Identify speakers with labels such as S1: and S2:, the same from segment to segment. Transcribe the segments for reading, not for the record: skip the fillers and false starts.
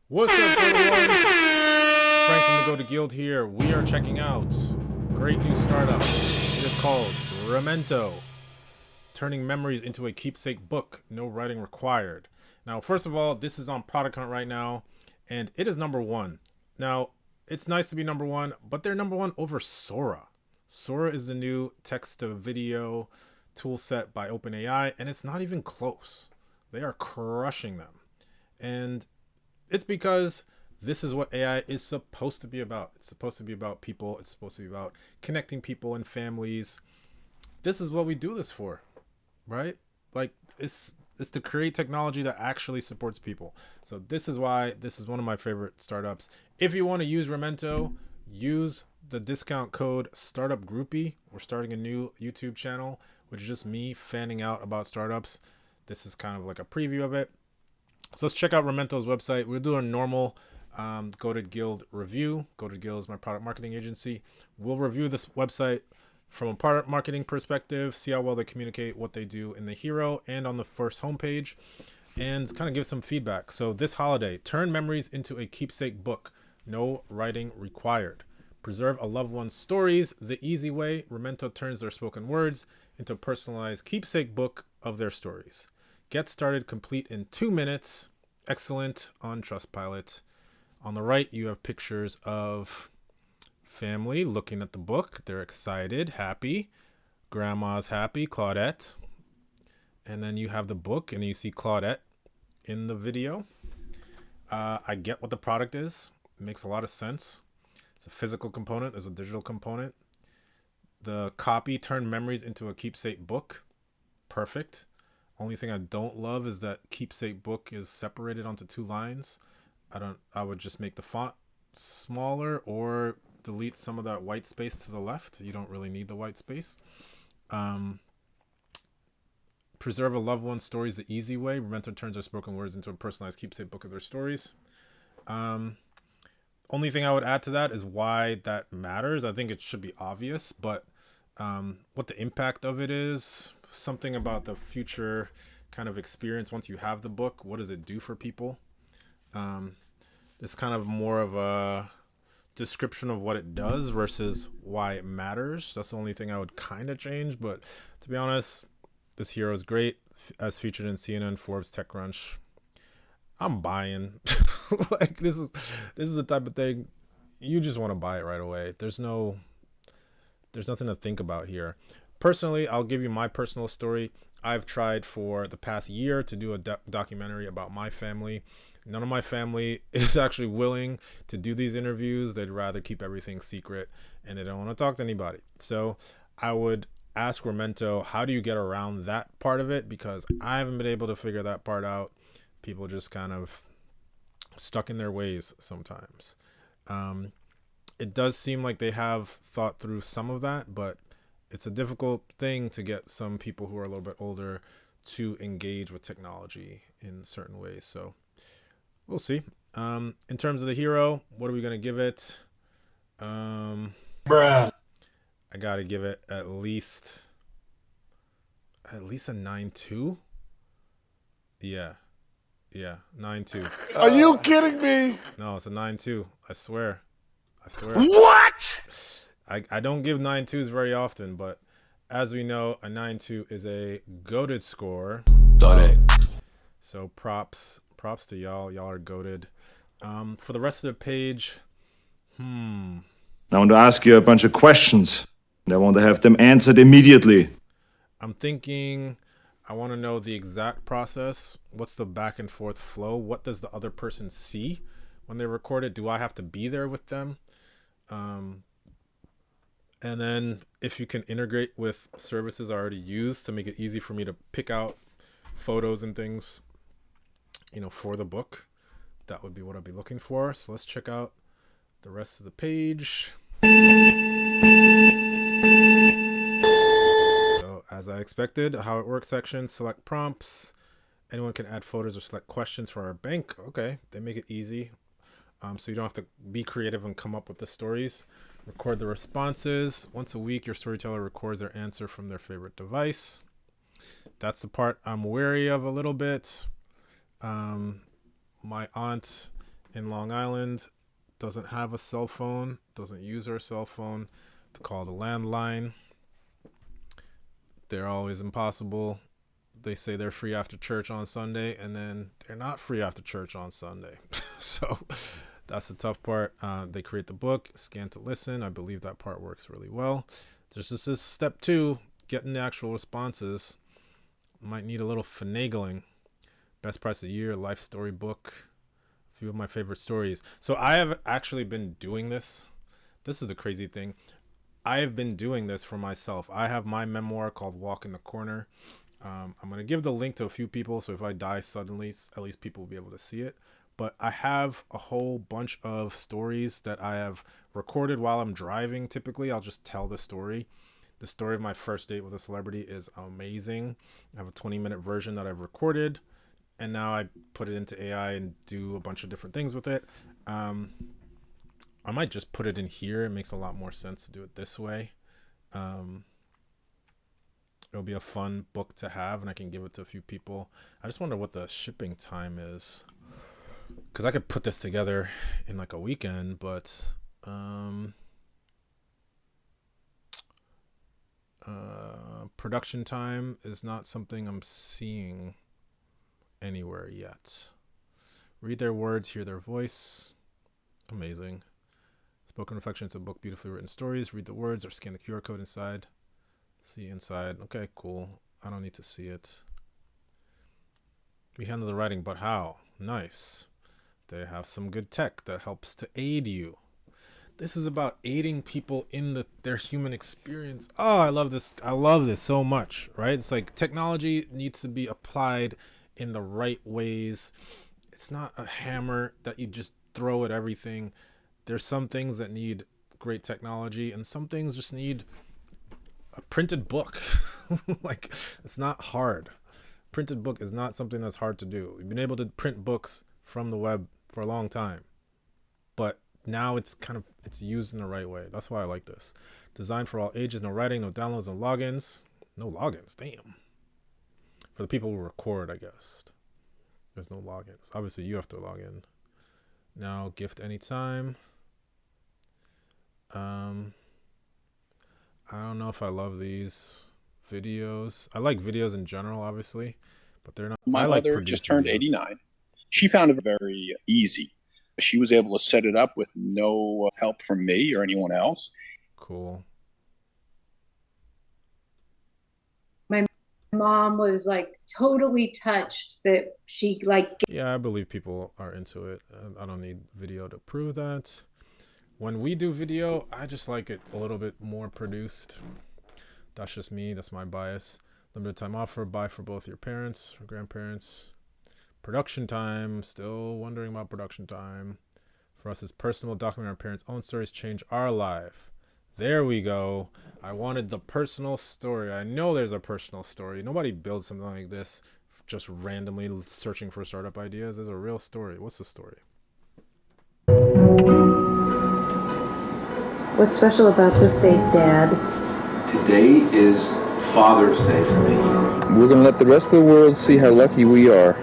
S1: What's up, little ones? Frank from the Go to Guild here. We are checking out great new startup. It is called Remento, turning memories into a keepsake book. No writing required. Now, first of all, this is on Product Hunt right now, and it is number one. Now, it's nice to be number one, but they're number one over Sora. Sora is the new text-to-video toolset by OpenAI, and it's not even close. They are crushing them. And it's because this is what AI is supposed to be about. It's supposed to be about people. It's supposed to be about connecting people and families. This is what we do this for, right? Like it's to create technology that actually supports people. So this is why this is one of my favorite startups. If you want to use Remento, use the discount code Startup Groupie. We're starting a new YouTube channel, which is just me fanning out about startups. This is kind of like a preview of it. So let's check out Remento's website. We'll do a normal Go to Guild review. Go to Guild is my product marketing agency. We'll review this website from a product marketing perspective, see how well they communicate what they do in the hero and on the first homepage, and kind of give some feedback. So this holiday, turn memories into a keepsake book. No writing required. Preserve a loved one's stories the easy way. Remento turns their spoken words into a personalized keepsake book of their stories. Get started complete in 2 minutes. Excellent on Trustpilot. On the right, you have pictures of family looking at the book. They're excited, happy. Grandma's happy, Claudette. And then you have the book, and you see Claudette in the video. I get what the product is. It makes a lot of sense. It's a physical component. There's a digital component. The copy turned memories into a keepsake book. Perfect. Only thing I don't love is that keepsake book is separated onto 2 lines. I would just make the font smaller or delete some of that white space to the left. You don't really need the white space. Preserve a loved one's stories the easy way. Remento turns their spoken words into a personalized keepsake book of their stories. Only thing I would add to that is why that matters. I think it should be obvious, but what the impact of it is, something about the future kind of experience once you have the book. What does it do for people? It's kind of more of a description of what it does versus why it matters. That's the only thing I would kind of change. But to be honest, this hero is great, as featured in CNN, Forbes, TechCrunch. I'm buying. Like this is the type of thing you just want to buy it right away. There's nothing to think about here. Personally, I'll give you my personal story. I've tried for the past year to do a documentary about my family. None of my family is actually willing to do these interviews. They'd rather keep everything secret, and they don't want to talk to anybody. So I would ask Remento, how do you get around that part of it? Because I haven't been able to figure that part out. People just kind of stuck in their ways sometimes. It does seem like they have thought through some of that, but it's a difficult thing to get some people who are a little bit older to engage with technology in certain ways. So we'll see. In terms of the hero, what are we going to give it?
S2: Bruh.
S1: I got to give it at least a 9.2. Yeah. 9.2.
S2: Are you kidding me?
S1: No, it's a 9.2. I swear.
S2: What?
S1: I don't give 9.2s very often, but as we know, a 9.2 is a goated score. So props to y'all. Y'all are goated. For the rest of the page,
S3: I want to ask you a bunch of questions, and I want to have them answered immediately.
S1: I'm thinking I want to know the exact process. What's the back and forth flow? What does the other person see when they record it? Do I have to be there with them? And then if you can integrate with services I already use to make it easy for me to pick out photos and things, for the book, that would be what I'd be looking for. So let's check out the rest of the page. So as I expected, how it works section, select prompts. Anyone can add photos or select questions for our bank. Okay, they make it easy. So you don't have to be creative and come up with the stories. Record the responses. Once a week, your storyteller records their answer from their favorite device. That's the part I'm wary of a little bit. My aunt in Long Island, doesn't have a cell phone, doesn't use her cell phone to call the landline. They're always impossible. They say they're free after church on Sunday, and then they're not free after church on Sunday. So that's the tough part. They create the book, scan to listen. I believe that part works really well. There's just this step 2, getting the actual responses. Might need a little finagling. Best price of the year, life story book. A few of my favorite stories. So I have actually been doing this. This is the crazy thing. I have been doing this for myself. I have my memoir called Walk in the Corner. I'm going to give the link to a few people, so if I die suddenly, at least people will be able to see it. But I have a whole bunch of stories that I have recorded while I'm driving. Typically, I'll just tell the story. The story of my first date with a celebrity is amazing. I have a 20-minute version that I've recorded, and now I put it into AI and do a bunch of different things with it. I might just put it in here. It makes a lot more sense to do it this way. It'll be a fun book to have, and I can give it to a few people. I just wonder what the shipping time is, because I could put this together in like a weekend, but production time is not something I'm seeing anywhere yet. Read their words, hear their voice. Amazing. Spoken Reflections, a book, beautifully written stories. Read the words or scan the QR code inside. See inside. Okay, cool. I don't need to see it. We handle the writing, but how? Nice. They have some good tech that helps to aid you. This is about aiding people in their human experience. Oh, I love this. I love this so much, right? It's like technology needs to be applied in the right ways. It's not a hammer that you just throw at everything. There's some things that need great technology, and some things just need a printed book. Like, it's not hard. Printed book is not something that's hard to do. We've been able to print books from the web for a long time, but now it's used in the right way. That's why I like this. Designed for all ages, no writing, no downloads, no logins. No logins, damn. For the people who record, I guess. There's no logins. Obviously, you have to log in. Now, gift anytime. I don't know if I love these videos. I like videos in general, obviously, but they're not.
S4: My
S1: I like
S4: mother just turned
S1: videos.
S4: 89. She found it very easy. She was able to set it up with no help from me or anyone else.
S1: Cool.
S5: My mom was like totally touched that she
S1: Yeah, I believe people are into it. I don't need video to prove that. When we do video, I just like it a little bit more produced. That's just me. That's my bias. Limited time offer. Buy for both your parents or grandparents. Production time. Still wondering about production time. For us, it's personal. Document our parents' own stories. Change our life. There we go. I wanted the personal story. I know there's a personal story. Nobody builds something like this just randomly searching for startup ideas. There's a real story. What's the story?
S6: What's special about this date, Dad?
S7: Today is Father's Day for me.
S8: We're going to let the rest of the world see how lucky we are.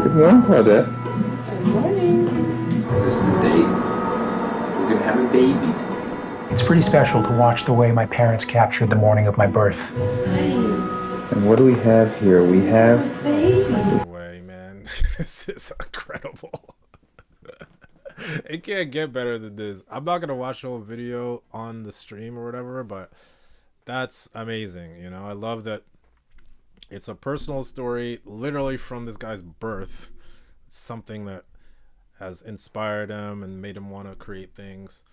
S8: Good morning, Claudette.
S6: Good morning.
S7: This is the date. We're going to have a baby.
S9: It's pretty special to watch the way my parents captured the morning of my birth.
S8: And what do we have here? We have...
S1: No way, man. This is incredible. It can't get better than this. I'm not going to watch the whole video on the stream or whatever, but that's amazing. You know, I love that it's a personal story literally from this guy's birth. It's something that has inspired him and made him want to create things.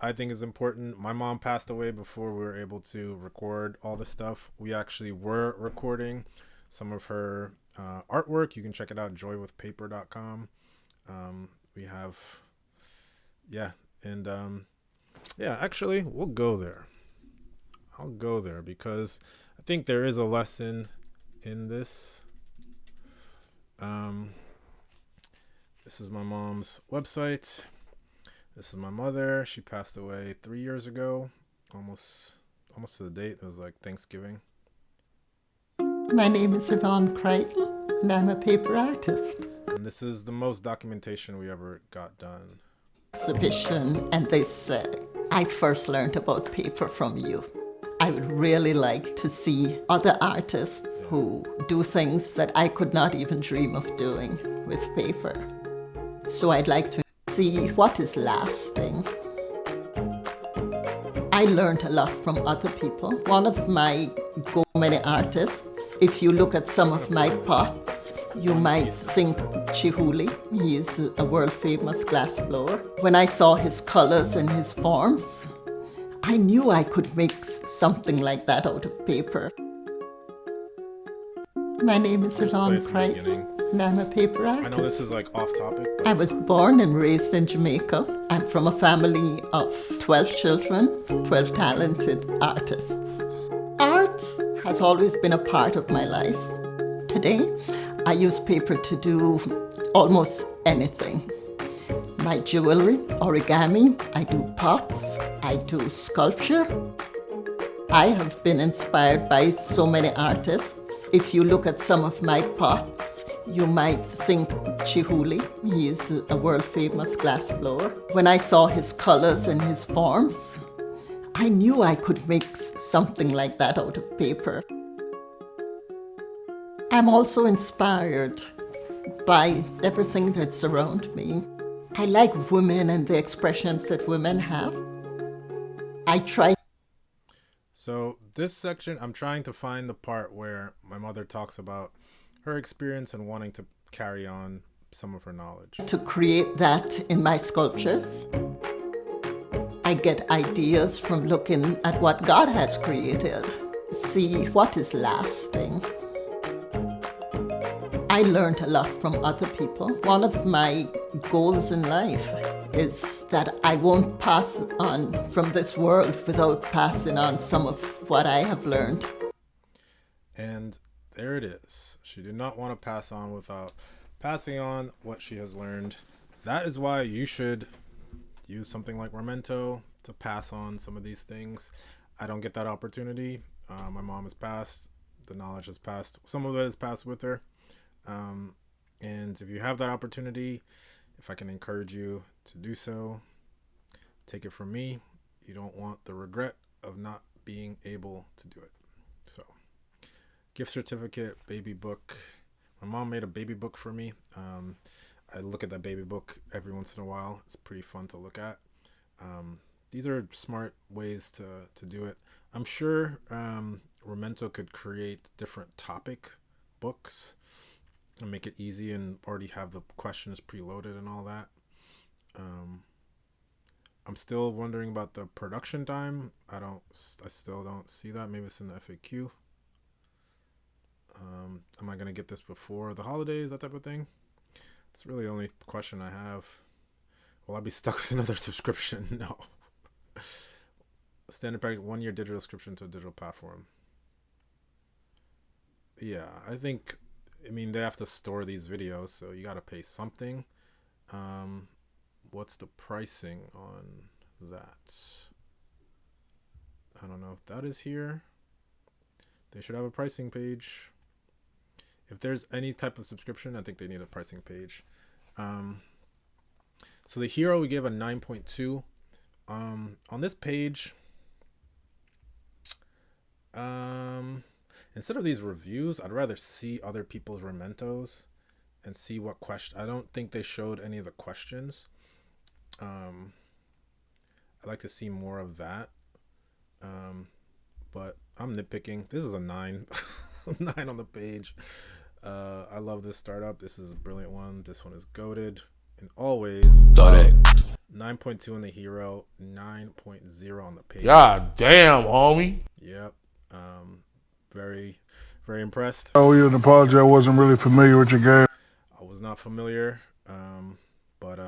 S1: I think it's important. My mom passed away before we were able to record all this stuff. We actually were recording some of her artwork. You can check it out, joywithpaper.com. We have, actually, we'll go there. I'll go there because I think there is a lesson in this. This is my mom's website. This is my mother. She passed away 3 years ago, almost to the date. It was like Thanksgiving.
S10: My name is Yvonne Crichton, and I'm a paper artist.
S1: And this is the most documentation we ever got done.
S10: Exhibition, and they said, I first learned about paper from you. I would really like to see other artists who do things that I could not even dream of doing with paper. So I'd like to see what is lasting. I learned a lot from other people. One of my go-many artists, if you look at some of my pots, you might think Chihuly. He's a world-famous glassblower. When I saw his colors and his forms, I knew I could make something like that out of paper. My name is Yvonne Crichton, and I'm a paper artist.
S1: I know this is like off topic.
S10: I was born and raised in Jamaica. I'm from a family of 12 children, 12 talented artists. Art has always been a part of my life. Today, I use paper to do almost anything. My jewelry, origami, I do pots, I do sculpture. I have been inspired by so many artists. If you look at some of my pots, you might think Chihuly. He's a world-famous glassblower. When I saw his colors and his forms, I knew I could make something like that out of paper. I'm also inspired by everything that's around me. I like women and the expressions that women have. I try.
S1: So this section, I'm trying to find the part where my mother talks about her experience and wanting to carry on some of her knowledge.
S10: To create that in my sculptures. I get ideas from looking at what God has created. See what is lasting. I learned a lot from other people. One of my goals in life is that I won't pass on from this world without passing on some of what I have learned.
S1: And there it is. She did not want to pass on without passing on what she has learned. That is why you should use something like Remento to pass on some of these things. I don't get that opportunity. My mom has passed. The knowledge has passed. Some of it has passed with her. And if you have that opportunity, if I can encourage you to do so, take it from me. You don't want the regret of not being able to do it. So, gift certificate, baby book. My mom made a baby book for me. I look at that baby book every once in a while. It's pretty fun to look at. These are smart ways to do it. I'm sure Remento could create different topic books and make it easy and already have the questions preloaded and all that. I'm still wondering about the production time. I still don't see that. Maybe it's in the FAQ. Am I going to get this before the holidays, that type of thing? It's really the only question I have. Will I be stuck with another subscription? No. Standard practice, 1 year digital subscription to a digital platform. Yeah, I mean, they have to store these videos, so you got to pay something. What's the pricing on that? I don't know if that is here. They should have a pricing page. If there's any type of subscription, I think they need a pricing page. So the hero, we give a 9.2. On this page, instead of these reviews, I'd rather see other people's Rementos and see what question. I don't think they showed any of the questions. I'd like to see more of that. But I'm nitpicking. This is a 9. 9 on the page. I love this startup. This is a brilliant one. This one is goated in all ways. 9.2 on the hero, 9.0 on the page.
S2: God damn, homie.
S1: Yep. Very, very impressed.
S2: I owe you an apology. I wasn't really familiar with your game.
S1: I was not familiar, but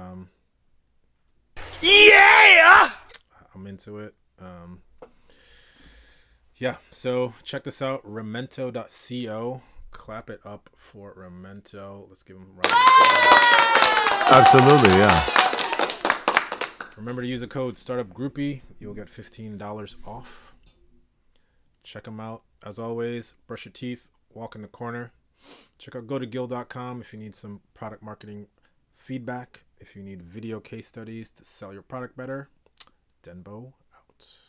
S2: yeah,
S1: I'm into it. Yeah, so check this out, remento.co. Clap it up for Remento. Let's give them a round of applause.
S2: absolutely, yeah.
S1: Remember to use the code StartupGroupie. You'll get $15 off. Check them out. As always, brush your teeth, walk in the corner. Check out gotoguild.com if you need some product marketing feedback. If you need video case studies to sell your product better. Denbo out.